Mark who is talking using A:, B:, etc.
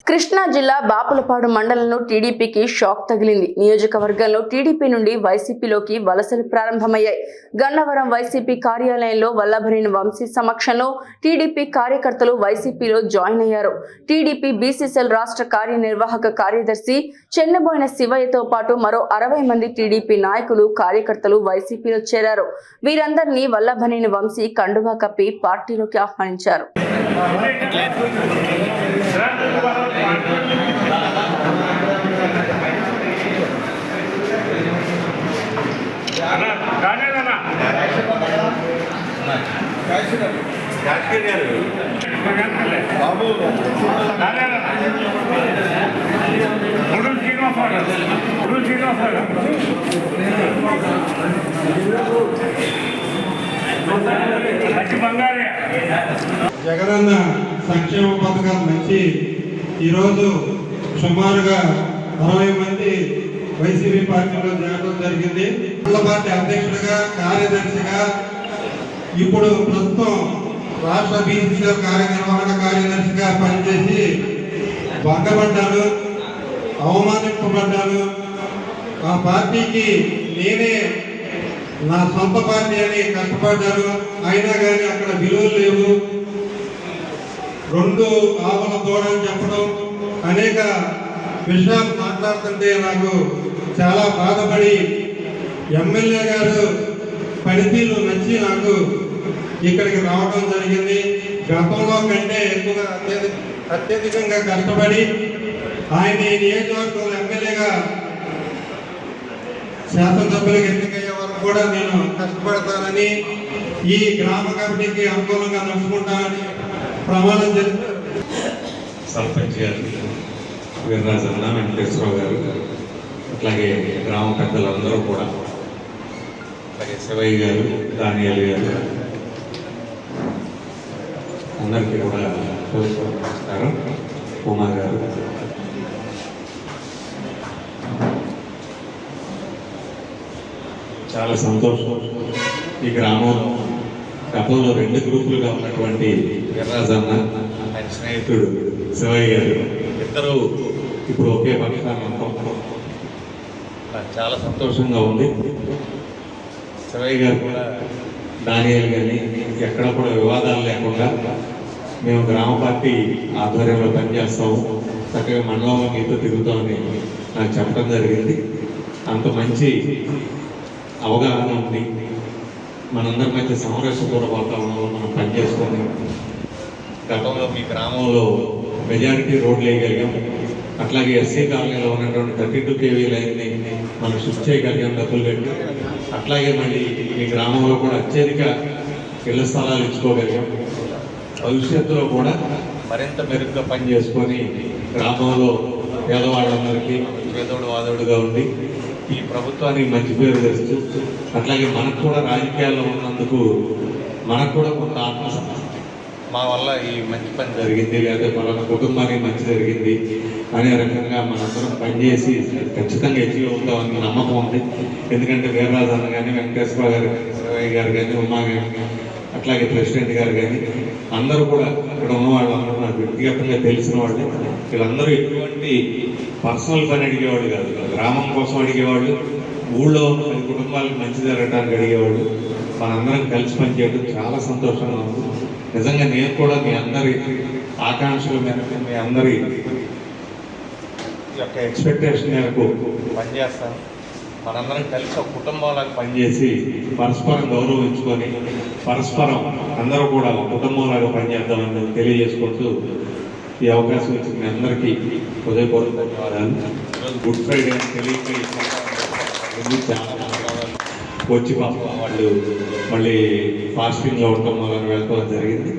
A: కృష్ణా జిల్లా బాపులపాడు మండలంలో టీడీపీకి షాక్ తగిలింది. నియోజకవర్గంలో టీడీపీ నుండి వైసీపీలోకి వలసలు ప్రారంభమయ్యాయి. గన్నవరం వైసీపీ కార్యాలయంలో వల్లభనేని వంశీ సమక్షంలో టీడీపీ కార్యకర్తలు వైసీపీలో జాయిన్ అయ్యారు. టీడీపీ బీసీసీఎల్ రాష్ట్ర కార్యనిర్వాహక కార్యదర్శి చెన్నబోయిన శివయ్యతో పాటు మరో 60 మంది టీడీపీ నాయకులు కార్యకర్తలు వైసీపీలో చేరారు. వీరందరినీ వల్లభనేని వంశీ కండువా కప్పి పార్టీలోకి ఆహ్వానించారు.
B: జగనన్న సంక్షేమ పథకాల నుంచి ఈరోజు సుమారుగా 60 మంది వైసీపీ పార్టీలో చేరడం జరిగింది. పార్టీ అధ్యక్షుడిగా, కార్యదర్శిగా, ఇప్పుడు ప్రస్తుతం రాష్ట్ర బీసీసీఎల్ కార్యనిర్వహణ కార్యదర్శిగా పనిచేసి భంగపడ్డాను, అవమానింపబడ్డాను. ఆ పార్టీకి నేనే నా సొంత పార్టీ అని కష్టపడ్డాను. అయినా కానీ అక్కడ విలువలు లేవు. 2 ఆవుల దూడని చెప్పడం, అనేక విషయాలు మాట్లాడుతుంటే నాకు చాలా బాధపడి ఎమ్మెల్యే గారు పనితీరు నచ్చి నాకు ఇక్కడికి రావడం జరిగింది. గతంలో కంటే ఎక్కువగా అత్యధికంగా కష్టపడి ఆయన ఈ నియోజకవర్గంలో ఎమ్మెల్యేగా శాసనసభ్యులకు ఎన్నికయ్యే వరకు కూడా నేను కష్టపడతానని, ఈ గ్రామ కమిటీకి అనుకూలంగా నడుచుకుంటానని ప్రమాణం చేస్తారు.
C: సర్పంచ్ గారు వీర్రాజన్న, వెంకటేశ్వరరావు గారు, అట్లాగే గ్రామ పెద్దలందరూ కూడా, అలాగే శివయ్య గారు, దానియాలి గారు, అందరికీ కూడా నమస్కారం. ఉమా గారు, చాలా సంతోషం. ఈ గ్రామంలో గతంలో 2 గ్రూపులుగా ఉన్నటువంటి వీర్రాజన్న, ఆయన స్నేహితుడు శివయ్య గారు, ఇద్దరు ఇప్పుడు ఒకే పక్షాన్ని ఉంటాం. నాకు చాలా సంతోషంగా ఉంది. శివయ్య గారు కూడా, దానియాలు కానీ ఎక్కడ కూడా వివాదాలు లేకుండా మేము గ్రామ పార్టీ ఆధ్వర్యంలో పనిచేస్తాము, చక్కగా మండలంలో మీతో తిరుగుతామని నాకు చెప్పడం జరిగింది. అంత మంచి అవగాహన ఉంది. మనందరి మధ్య సామరస్యపూర్ణ వాతావరణంలో మనం పనిచేసుకొని గతంలో మీ గ్రామంలో మెజారిటీ రోడ్లు వేయగలిగాం. అట్లాగే ఎస్సీ కాలనీలో ఉన్నటువంటి 32 kV లైన్ని మనం షిఫ్ట్ చేయగలిగాం డబ్బులు పెట్టి. అట్లాగే మళ్ళీ మీ గ్రామంలో కూడా అత్యధిక ఇళ్ల స్థలాలు ఇచ్చుకోగలిగాం. భవిష్యత్తులో కూడా మరింత మెరుగ్గా పనిచేసుకొని గ్రామంలో పేదవాళ్ళందరికీ పేదోడు వాదోడుగా ఉండి ఈ ప్రభుత్వానికి మంచి పేరు తెస్తూ, అట్లాగే మనకు కూడా రాజకీయాల్లో ఉన్నందుకు మనకు కూడా కొంత ఆత్మసంతృప్తి, మా వల్ల ఈ మంచి పని జరిగింది, లేదా మన కుటుంబానికి మంచి జరిగింది అనే రకంగా మనందరం పనిచేసి ఖచ్చితంగా అచీవ్ అవుతామని నమ్మకం ఉంది. ఎందుకంటే వీర్రాజన్న కానీ, వెంకటేశ్వర గారు కానీ, శివయ్య గారు కానీ, ఉమా గారు, అట్లాగే ప్రెసిడెంట్ గారు కానీ, అందరూ కూడా ఇక్కడ ఉన్నవాళ్ళు అందరూ నాకు వ్యక్తిగతంగా తెలిసిన వాళ్ళు. వీళ్ళందరూ ఎటువంటి పర్సనల్ పని అడిగేవాడు కాదు, గ్రామం కోసం అడిగేవాళ్ళు, ఊళ్ళో 10 కుటుంబాలకు మంచి జరగడానికి అడిగేవాళ్ళు. మనందరం కలిసి పనిచేయడం చాలా సంతోషంగా ఉంది. నిజంగా నేను కూడా మీ అందరి ఆకాంక్షల మేరకు, మీ అందరి యొక్క ఎక్స్పెక్టేషన్ మేరకు పనిచేస్తాను. మనందరం కలిసి ఒక కుటుంబంలాగా పనిచేసి పరస్పరం గౌరవించుకొని పరస్పరం అందరూ కూడా ఒక కుటుంబంలాగా పనిచేద్దామని తెలియజేసుకుంటూ ఈ అవకాశం ఇచ్చిన మీ అందరికీ హృదయపూర్వక ధన్యవాదాలు. ఈరోజు గుడ్ ఫ్రైడే అని తెలియక చాలా వచ్చి పాపం వాళ్ళు మళ్ళీ ఫాస్టింగ్లో ఉండటం వల్ల వెళ్ళడం జరిగింది.